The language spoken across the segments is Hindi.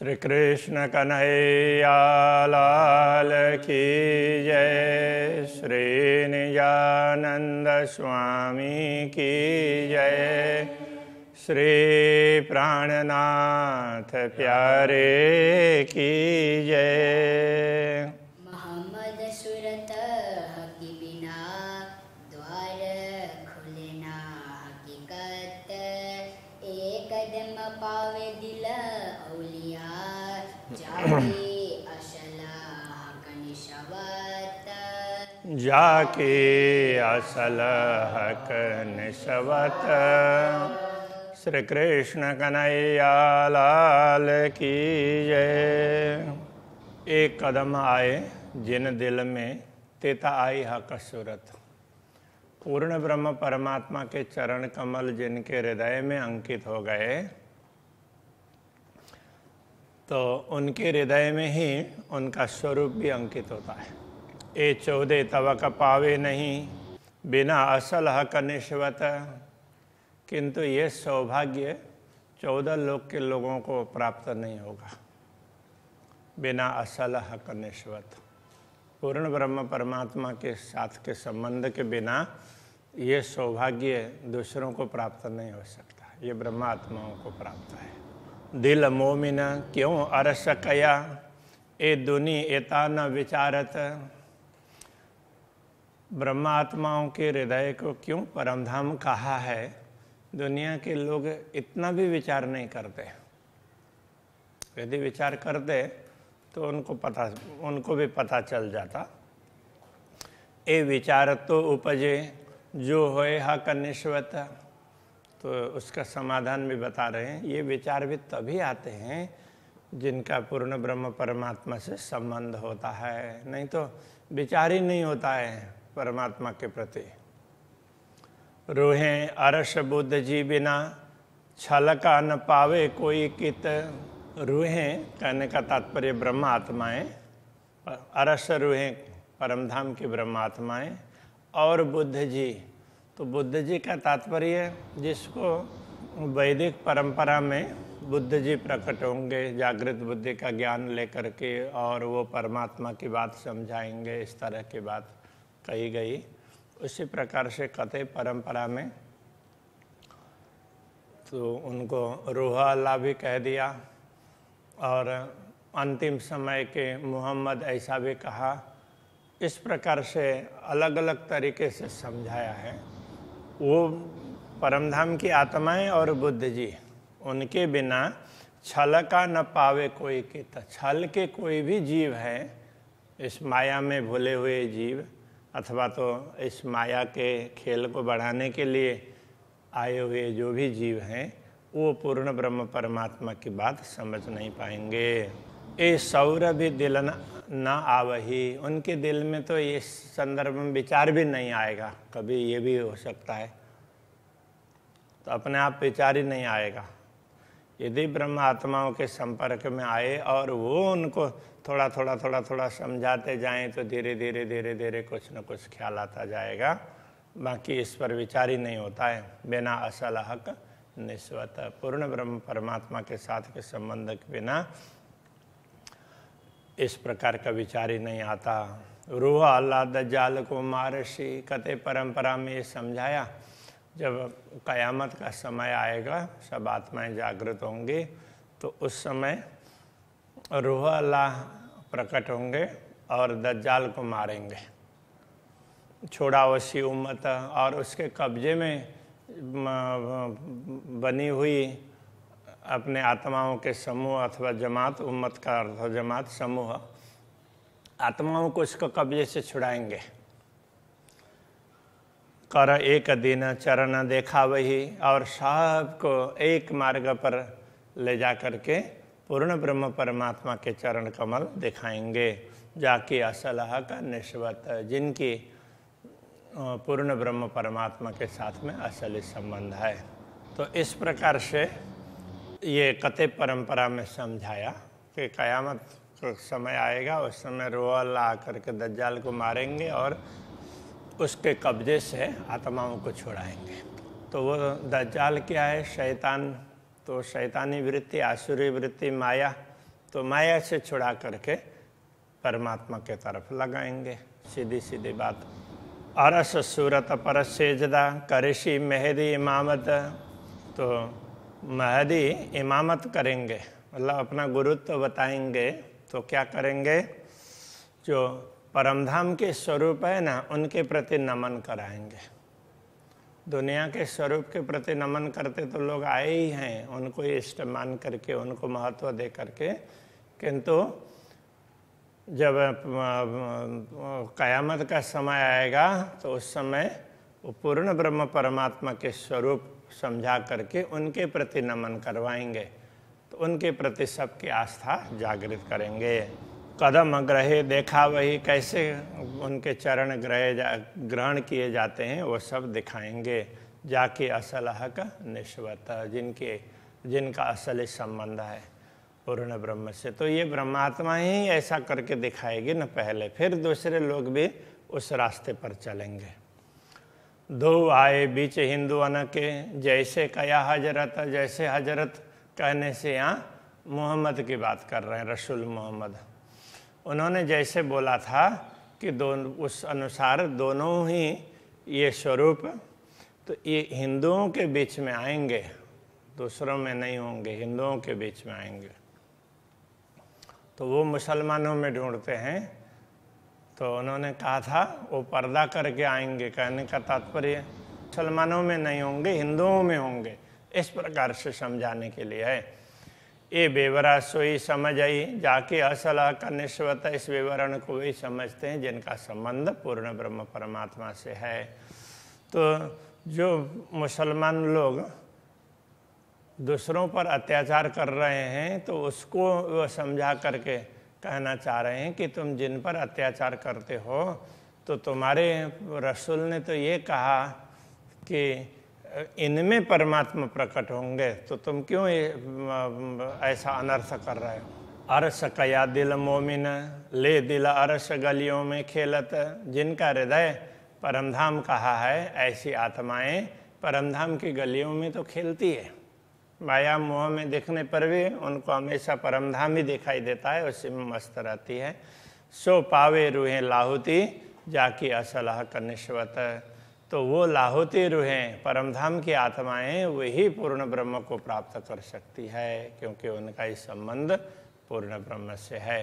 श्री कृष्ण कन्हैया लाल की जय। श्री निजानंद स्वामी की जय। श्री प्राणनाथ प्यारे की जय। मोहम्मद सूरत की बिना द्वार खुले ना हकीकत, एक कदम पावे दिल औलिया जाके असल हक निशवत। जाके असल हक निशवत। श्री कृष्ण कन्हैया लाल की जय। एक कदम आए जिन दिल में तेता आई हक सूरत। पूर्ण ब्रह्म परमात्मा के चरण कमल जिनके हृदय में अंकित हो गए, तो उनके हृदय में ही उनका स्वरूप भी अंकित होता है। ए 14 तवक पावे नहीं बिना असल हक निश्वत। किंतु ये सौभाग्य 14 लोक के लोगों को प्राप्त नहीं होगा बिना असल हक निश्वत। पूर्ण ब्रह्म परमात्मा के साथ के संबंध के बिना ये सौभाग्य दूसरों को प्राप्त नहीं हो सकता। ये ब्रह्मात्माओं को प्राप्त है। दिल मोमिन क्यों अरस कया, ए दुनी एता न विचारत। ब्रह्मात्माओं के हृदय को क्यों परमधाम कहा है, दुनिया के लोग इतना भी विचार नहीं करते। यदि विचार करते तो उनको भी पता चल जाता। ए विचार तो उपजे जो होए हक निश्वत। तो उसका समाधान भी बता रहे हैं। ये विचार भी तभी आते हैं जिनका पूर्ण ब्रह्म परमात्मा से संबंध होता है, नहीं तो विचार ही नहीं होता है परमात्मा के प्रति। रूहें अरस बुद्ध जी बिना छल का न पावे कोई कित। रूहें कहने का तात्पर्य ब्रह्म आत्माएं, अरस रूहें परमधाम की ब्रह्म आत्माएं, और बुद्ध जी। तो बुद्ध जी का तात्पर्य जिसको वैदिक परंपरा में बुद्ध जी प्रकट होंगे जागृत बुद्धि का ज्ञान लेकर के, और वो परमात्मा की बात समझाएंगे, इस तरह की बात कही गई। उसी प्रकार से कथे परंपरा में तो उनको रूह अल्लाह भी कह दिया, और अंतिम समय के मोहम्मद ऐसा भी कहा। इस प्रकार से अलग अलग तरीके से समझाया है। वो परमधाम की आत्माएं और बुद्ध जी, उनके बिना छल का न पावे कोई कित। छल के कोई भी जीव है, इस माया में भूले हुए जीव, अथवा तो इस माया के खेल को बढ़ाने के लिए आए हुए जो भी जीव हैं, वो पूर्ण ब्रह्म परमात्मा की बात समझ नहीं पाएंगे। ए सौर भी दिल न आवही। उनके दिल में तो ये संदर्भ में विचार भी नहीं आएगा। कभी ये भी हो सकता है, तो अपने आप विचार ही नहीं आएगा। यदि ब्रह्म आत्माओं के संपर्क में आए और वो उनको थोड़ा थोड़ा समझाते जाएं, तो धीरे धीरे कुछ न कुछ ख्याल आता जाएगा। बाकी इस पर विचार ही नहीं होता है बिना असल हक निस्वत। पूर्ण ब्रह्म परमात्मा के साथ के संबंध के बिना इस प्रकार का विचार ही नहीं आता। रूह अल्लाह दज्जाल को मारशी। कते परंपरा में ये समझाया, जब कयामत का समय आएगा, सब आत्माएं जागृत होंगी, तो उस समय रूह अल्लाह प्रकट होंगे और दज्जाल को मारेंगे। छोड़ावसी उम्मत, और उसके कब्जे में बनी हुई अपने आत्माओं के समूह अथवा जमात, उम्मत का अर्थ जमात समूह, आत्माओं को इसको कब्जे से छुड़ाएंगे। कर एक दिन चरण देखा वही, और सबको एक मार्ग पर ले जा करके पूर्ण ब्रह्म परमात्मा के चरण कमल दिखाएंगे। जाके असल हक निश्वत, जिनकी पूर्ण ब्रह्म परमात्मा के साथ में असली संबंध है। तो इस प्रकार से ये कथे परंपरा में समझाया कि कयामत का समय आएगा, उस समय रूह अल्लाह आकर के दज्जाल को मारेंगे और उसके कब्जे से आत्माओं को छुड़ाएंगे। तो वो दज्जाल क्या है? शैतान। तो शैतानी वृत्ति, आसुरी वृत्ति, माया, तो माया से छुड़ा करके परमात्मा के तरफ लगाएंगे। सीधी सीधी बात। अरस सूरत पर सेजदा करिशी मेहदी इमामत, तो महदी इमामत करेंगे, मतलब अपना गुरुत्व बताएंगे। तो क्या करेंगे, जो परमधाम के स्वरूप है ना, उनके प्रति नमन कराएंगे। दुनिया के स्वरूप के प्रति नमन करते तो लोग आए ही हैं, उनको इष्ट मान करके, उनको महत्व दे करके, किंतु जब कयामत का समय आएगा तो उस समय वो पूर्ण ब्रह्म परमात्मा के स्वरूप समझा करके उनके प्रति नमन करवाएंगे। तो उनके प्रति सबकी आस्था जागृत करेंगे। कदम ग्रहे देखा वही, कैसे उनके चरण ग्रहण किए जाते हैं वो सब दिखाएंगे। जाके असल हक निश्वत, जिनका असली संबंध है पूर्ण ब्रह्म से। तो ये ब्रह्मात्मा ही ऐसा करके दिखाएगी न पहले, फिर दूसरे लोग भी उस रास्ते पर चलेंगे। दो आए बीच हिंदुअन के, जैसे कया हजरत, जैसे हजरत कहने से यहाँ मोहम्मद की बात कर रहे हैं, रसूल मोहम्मद। उन्होंने जैसे बोला था कि दोनों, उस अनुसार दोनों ही ये स्वरूप, तो ये हिंदुओं के बीच में आएंगे, दूसरों में नहीं होंगे, हिंदुओं के बीच में आएंगे। तो वो मुसलमानों में ढूंढते हैं, तो उन्होंने कहा था वो पर्दा करके आएंगे। कहने का तात्पर्य मुसलमानों में नहीं होंगे, हिंदुओं में होंगे, इस प्रकार से समझाने के लिए है। ये बेवरा सोई समझ आई जाके असल का निश्वत, इस विवरण को वही समझते हैं जिनका संबंध पूर्ण ब्रह्म परमात्मा से है। तो जो मुसलमान लोग दूसरों पर अत्याचार कर रहे हैं, तो उसको वो समझा करके कहना चाह रहे हैं कि तुम जिन पर अत्याचार करते हो, तो तुम्हारे रसूल ने तो ये कहा कि इनमें परमात्मा प्रकट होंगे, तो तुम क्यों ऐसा अनर्थ कर रहे हो। अरस कया दिल मोमिन ले दिल अरस गलियों में खेलत, जिनका हृदय परमधाम कहा है, ऐसी आत्माएं परमधाम की गलियों में तो खेलती है। माया मोह में देखने पर भी उनको हमेशा परमधाम ही दिखाई देता है, उसी में मस्त रहती है। सो पावे रूहें लाहुती जाकी असलह कनिश्वत, तो वो लाहुती रूहें परमधाम की आत्माएं वही पूर्ण ब्रह्म को प्राप्त कर सकती है, क्योंकि उनका ही संबंध पूर्ण ब्रह्म से है।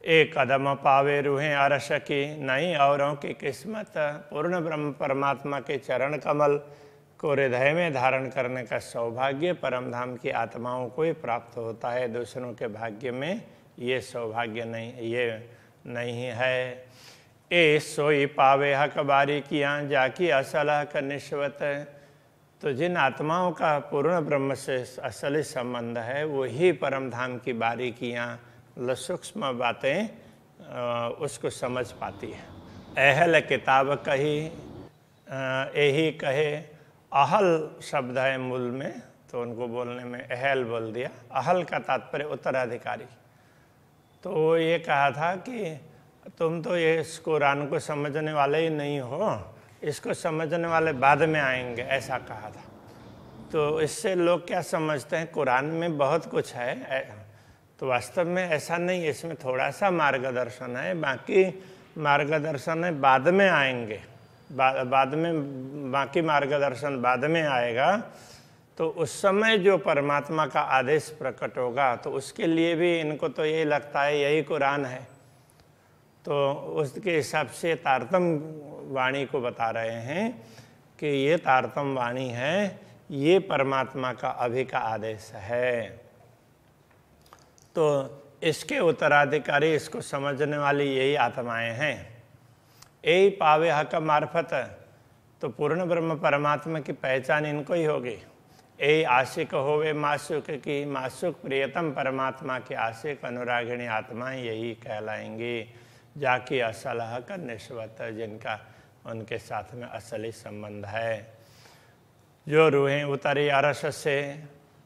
एक कदम पावे रूहें अरस की, नहीं औरों की किस्मत। पूर्ण ब्रह्म परमात्मा के चरण कमल को हृदय में धारण करने का सौभाग्य परमधाम की आत्माओं को ही प्राप्त होता है, दूसरों के भाग्य में ये सौभाग्य नहीं है। ए सोई पावे हक बारीकियाँ जाकी असल हक निश्वत, तो जिन आत्माओं का पूर्ण ब्रह्म से असली संबंध है, वही परमधाम की बारीकियाँ, सूक्ष्म बातें उसको समझ पाती है। अहल किताब कही, यही कहे, अहल शब्द है मूल में, तो उनको बोलने में अहल बोल दिया। अहल का तात्पर्य उत्तराधिकारी। तो ये कहा था कि तुम तो ये इस कुरान को समझने वाले ही नहीं हो, इसको समझने वाले बाद में आएंगे, ऐसा कहा था। तो इससे लोग क्या समझते हैं, कुरान में बहुत कुछ है, तो वास्तव में ऐसा नहीं, इसमें थोड़ा सा मार्गदर्शन है, बाकी मार्गदर्शन है बाद में आएंगे, बाद में बाकी मार्गदर्शन बाद में आएगा। तो उस समय जो परमात्मा का आदेश प्रकट होगा, तो उसके लिए भी इनको तो यही लगता है यही कुरान है, तो उसके हिसाब से तारतम वाणी को बता रहे हैं कि ये तारतम वाणी है, ये परमात्मा का अभी का आदेश है। तो इसके उत्तराधिकारी, इसको समझने वाली यही आत्माएं हैं। यही पावे हक मार्फत, तो पूर्ण ब्रह्म परमात्मा की पहचान इनको ही होगी। यही आशिक होवे मासुक की, मासुक प्रियतम परमात्मा के आशिक अनुरागिणी आत्माएं यही कहलाएंगी। जाकी असल हक निश्वत, जिनका उनके साथ में असली संबंध है। जो रूहें उतरी अरस से,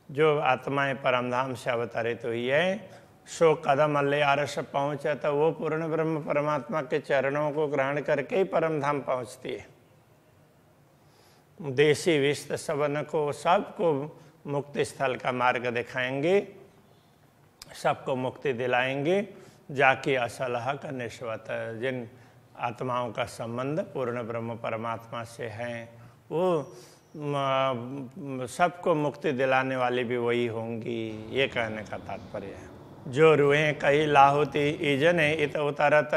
जो आत्माएं परमधाम से अवतरित हुई है, सो कदम अल्ले अरस पहुँचे, तो वो पूर्ण ब्रह्म परमात्मा के चरणों को ग्रहण करके ही परमधाम पहुँचती है। देशी विस्त सबन को, सबको मुक्ति स्थल का मार्ग दिखाएंगे। सबको मुक्ति दिलाएंगे। जाकी असल हक निश्वत, जिन आत्माओं का संबंध पूर्ण ब्रह्म परमात्मा से है वो सबको मुक्ति दिलाने वाली भी वही होंगी, ये कहने का तात्पर्य है। जो रूहें कही लाहुति ईजने इत उतरत,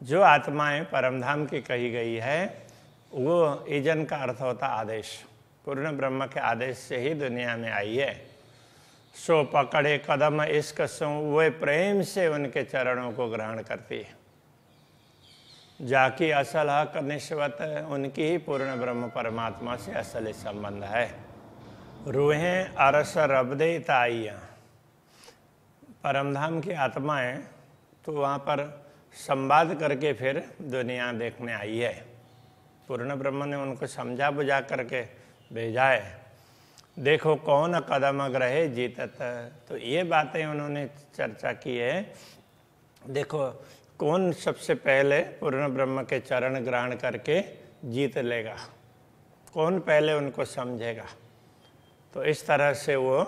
जो आत्माएं परमधाम की कही गई है वो ईजन का अर्थ होता आदेश, पूर्ण ब्रह्म के आदेश से ही दुनिया में आई है। सो पकड़े कदम इश्क सो, वे प्रेम से उनके चरणों को ग्रहण करती है। जाकी असल हक निश्वत, उनकी ही पूर्ण ब्रह्म परमात्मा से असली संबंध है। रूहें अरस रबदे ताइया, परमधाम की आत्माएं तो वहाँ पर संवाद करके फिर दुनिया देखने आई है। पूर्ण ब्रह्म ने उनको समझा बुझा करके भेजा है। देखो कौन कदम ग्रहे जीतत, तो ये बातें उन्होंने चर्चा की है। देखो कौन सबसे पहले पूर्ण ब्रह्म के चरण ग्रहण करके जीत लेगा, कौन पहले उनको समझेगा। तो इस तरह से वो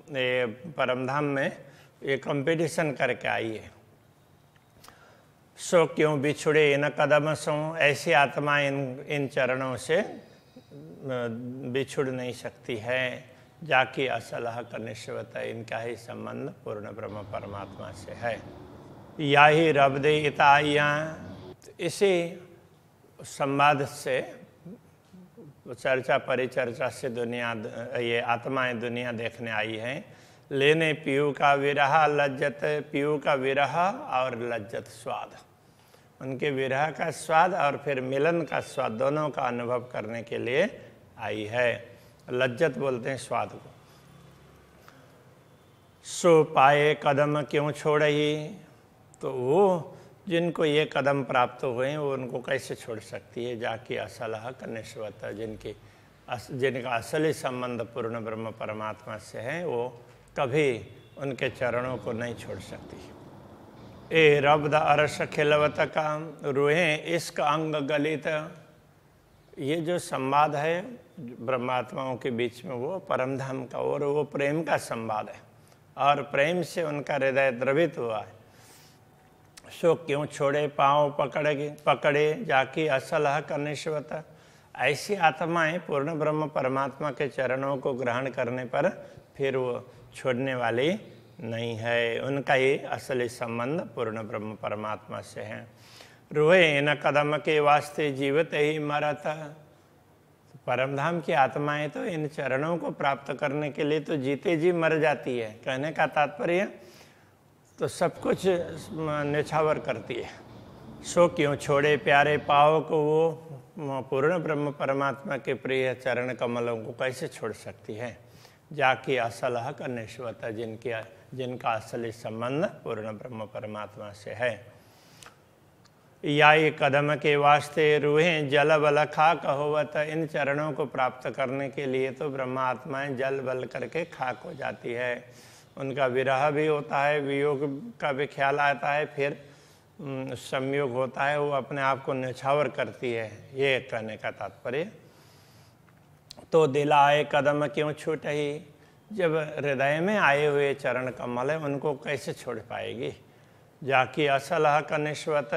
ये परमधाम में ये कंपटीशन करके आई है। सो क्यों बिछुड़े इन कदम सो, ऐसी आत्मा इन चरणों से बिछुड़ नहीं सकती है। जाकी असल हक निश्वत, इनका ही संबंध पूर्ण ब्रह्म परमात्मा से है। या ही रबदे इताइया, इसी संवाद से चर्चा परिचर्चा से दुनिया ये आत्माएं दुनिया देखने आई हैं। लेने पीयू का विरह लज्जत, पीयू का विरह और लज्जत स्वाद, उनके विरह का स्वाद और फिर मिलन का स्वाद दोनों का अनुभव करने के लिए आई है। लज्जत बोलते हैं स्वाद को। सो पाए कदम क्यों छोड़ही, तो वो जिनको ये कदम प्राप्त हुए वो उनको कैसे छोड़ सकती है। जाकी असल हक निश्वत, जिनका असली संबंध पूर्ण ब्रह्म परमात्मा से है वो कभी उनके चरणों को नहीं छोड़ सकती। ए रब्द अरस खिलवत का, रूहें इश्क अंग गलित, ये जो संवाद है ब्रह्मात्माओं के बीच में वो परमधाम का और वो प्रेम का संवाद है और प्रेम से उनका हृदय द्रवित हुआ है। सो क्यों छोड़े पाँव पकड़े जाकी असल हक निश्वत, ऐसी आत्माएं पूर्ण ब्रह्म परमात्मा के चरणों को ग्रहण करने पर फिर वो छोड़ने वाली नहीं है। उनका ही असली संबंध पूर्ण ब्रह्म परमात्मा से है। रूहे इन कदम के वास्ते जीवित ही मरत, परमधाम की आत्माएं तो इन चरणों को प्राप्त करने के लिए तो जीते जी मर जाती है। कहने का तात्पर्य तो सब कुछ निछावर करती है। सो क्यों छोड़े प्यारे पाव को, वो पूर्ण ब्रह्म परमात्मा के प्रिय चरण कमलों को कैसे छोड़ सकती है। जाकी असल हक निश्वत, जिनका असली संबंध पूर्ण ब्रह्म परमात्मा से है। याई कदम के वास्ते रूहें जल बल खाक होवत, इन चरणों को प्राप्त करने के लिए तो ब्रह्मा आत्माएं जल बल करके खाक हो जाती है। उनका विरह भी होता है, वियोग का भी ख्याल आता है, फिर संयोग होता है, वो अपने आप को न्यौछावर करती है। ये कहने का तात्पर्य। तो दिल आए कदम क्यों छूट ही, जब हृदय में आए हुए चरण कमल है उनको कैसे छोड़ पाएगी। जाकी असल हक निश्वत,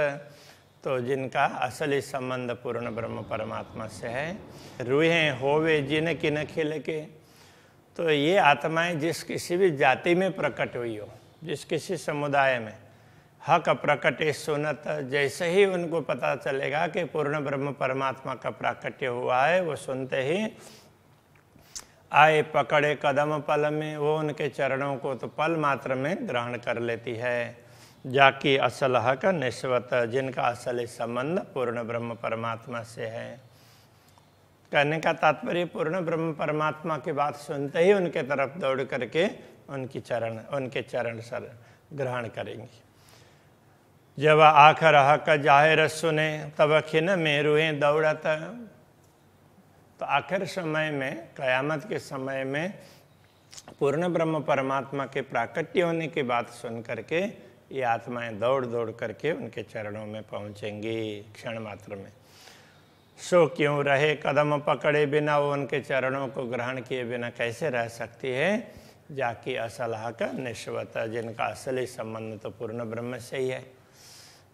तो जिनका असली संबंध पूर्ण ब्रह्म परमात्मा से है। रूहें होवे जिन किन खिल के, तो ये आत्माएं जिस किसी भी जाति में प्रकट हुई हो, जिस किसी समुदाय में, हक प्रकटे सुनत, जैसे ही उनको पता चलेगा कि पूर्ण ब्रह्म परमात्मा का प्राकट्य हुआ है, वो सुनते ही आए पकड़े कदम पल में, वो उनके चरणों को तो पल मात्र में ग्रहण कर लेती है। जाकी असल हक निश्वत, जिनका असली संबंध पूर्ण ब्रह्म परमात्मा से है। कहने का तात्पर्य पूर्ण ब्रह्म परमात्मा की बात सुनते ही उनके तरफ दौड़ करके उनके चरण सर ग्रहण करेंगी। जब आखिर हक जाहिर सुने तब खिन में रूहें दौड़त, तो आखिर समय में, कयामत के समय में पूर्ण ब्रह्म परमात्मा के प्राकट्य होने की बात सुन करके ये आत्माएं दौड़ दौड़ करके उनके चरणों में पहुंचेंगी क्षण मात्र में। सो क्यों रहे कदम पकड़े बिना, वो उनके चरणों को ग्रहण किए बिना कैसे रह सकती है। जाकी असलह का निश्वत, जिनका असली संबंध तो पूर्ण ब्रह्म से ही है।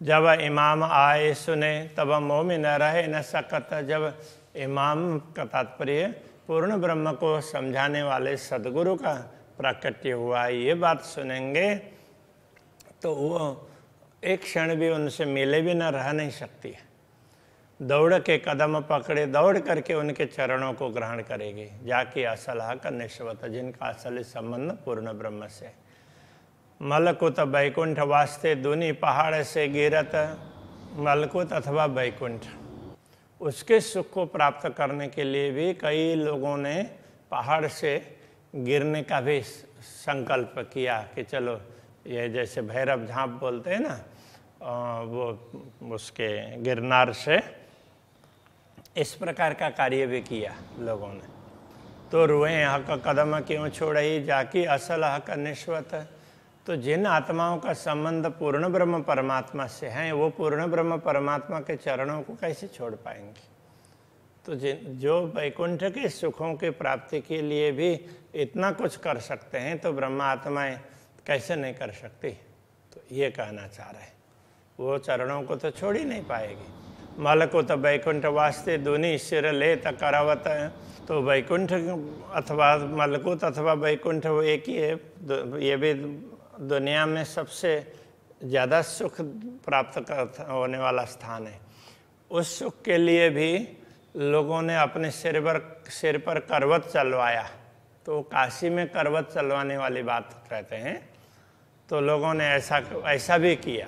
जब इमाम आए सुने तब मोह में न रहे न सकत। जब इमाम का तात्पर्य पूर्ण ब्रह्म को समझाने वाले सदगुरु का प्राकट्य हुआ, ये बात सुनेंगे तो वो एक क्षण भी उनसे मिले भी न रह नहीं सकती है। दौड़ के कदम पकड़े, दौड़ करके उनके चरणों को ग्रहण करेगी। जाके असलह का निश्वत, जिनका असली संबंध पूर्ण ब्रह्म से। मलकुत बैकुंठ वास्ते दुनी पहाड़ से गिरत। मलकुत अथवा बैकुंठ, उसके सुख को प्राप्त करने के लिए भी कई लोगों ने पहाड़ से गिरने का भी संकल्प किया कि चलो ये जैसे भैरव झांप बोलते हैं ना, वो उसके गिरनार से इस प्रकार का कार्य भी किया लोगों ने। तो रुए हक कदम क्यों छोड़ई, जाकी असल हक निश्वत। तो जिन आत्माओं का संबंध पूर्ण ब्रह्म परमात्मा से है, वो पूर्ण ब्रह्म परमात्मा के चरणों को कैसे छोड़ पाएंगे। तो जो वैकुंठ के सुखों की प्राप्ति के लिए भी इतना कुछ कर सकते हैं, तो ब्रह्मा आत्माएं कैसे नहीं कर सकती। तो ये कहना चाह रहे हैं, वो चरणों को तो छोड़ ही नहीं पाएगी। मलकुत वैकुंठ वास्ते दुनी सिर ले करवत। तो वैकुंठ अथवा मलकुत अथवा वैकुंठ वो एक ही है। ये भी दुनिया में सबसे ज़्यादा सुख प्राप्त होने वाला स्थान है। उस सुख के लिए भी लोगों ने अपने सिर पर करवत चलवाया। तो काशी में करवत चलवाने वाली बात कहते हैं। तो लोगों ने ऐसा भी किया।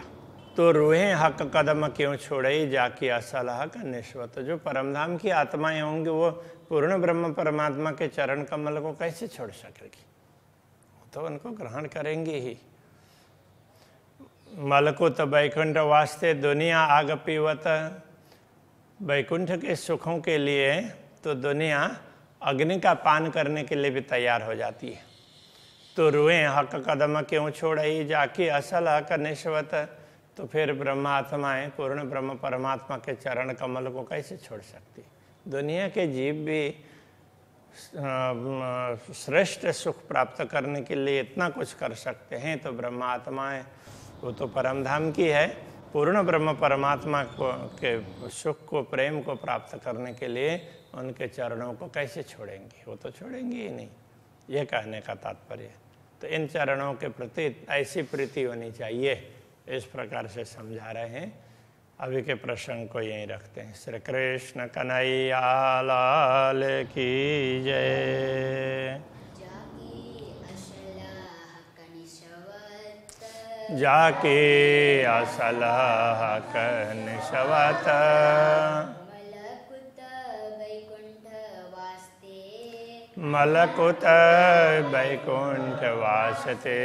तो रूहें हक कदम क्यों छोड़ई, जाकी असलह का निश्वत। जो परमधाम की आत्माएं होंगी वो पूर्ण ब्रह्म परमात्मा के चरण कमल को कैसे छोड़ सकेगी, तो उनको ग्रहण करेंगे ही। मलकुत वैकुंठ वास्ते दुनिया आग पीवत। वैकुंठ के सुखों के लिए तो दुनिया अग्नि का पान करने के लिए भी तैयार हो जाती है। तो रुए हक कदम क्यों छोड़ई, जाकी असल हक निश्वत। तो फिर ब्रह्मात्माएं पूर्ण ब्रह्म परमात्मा के चरण कमल को कैसे छोड़ सकती। दुनिया के जीव भी श्रेष्ठ सुख प्राप्त करने के लिए इतना कुछ कर सकते हैं, तो ब्रह्मात्माएं वो तो परमधाम की है, पूर्ण ब्रह्म परमात्मा को के सुख को प्रेम को प्राप्त करने के लिए उनके चरणों को कैसे छोड़ेंगे, वो तो छोड़ेंगे ही नहीं। ये कहने का तात्पर्य। तो इन चरणों के प्रति ऐसी प्रीति होनी चाहिए, इस प्रकार से समझा रहे हैं। अभी के प्रसंग को यहीं रखते हैं। श्री कृष्ण कन्हैया लाल की जय। जाके असलह क निश्वत। मलकुत वैकुंठ वास्ते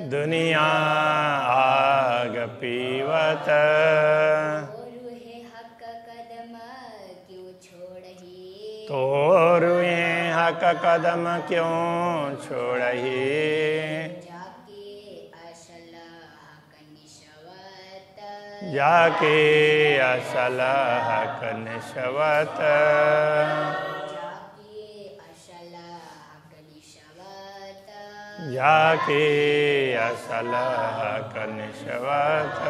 दुनिया आग पीवत। तो रुए हक कदम क्यों छोड़ही, जाके असलह क निश्वत। जाके असलह क निश्वत।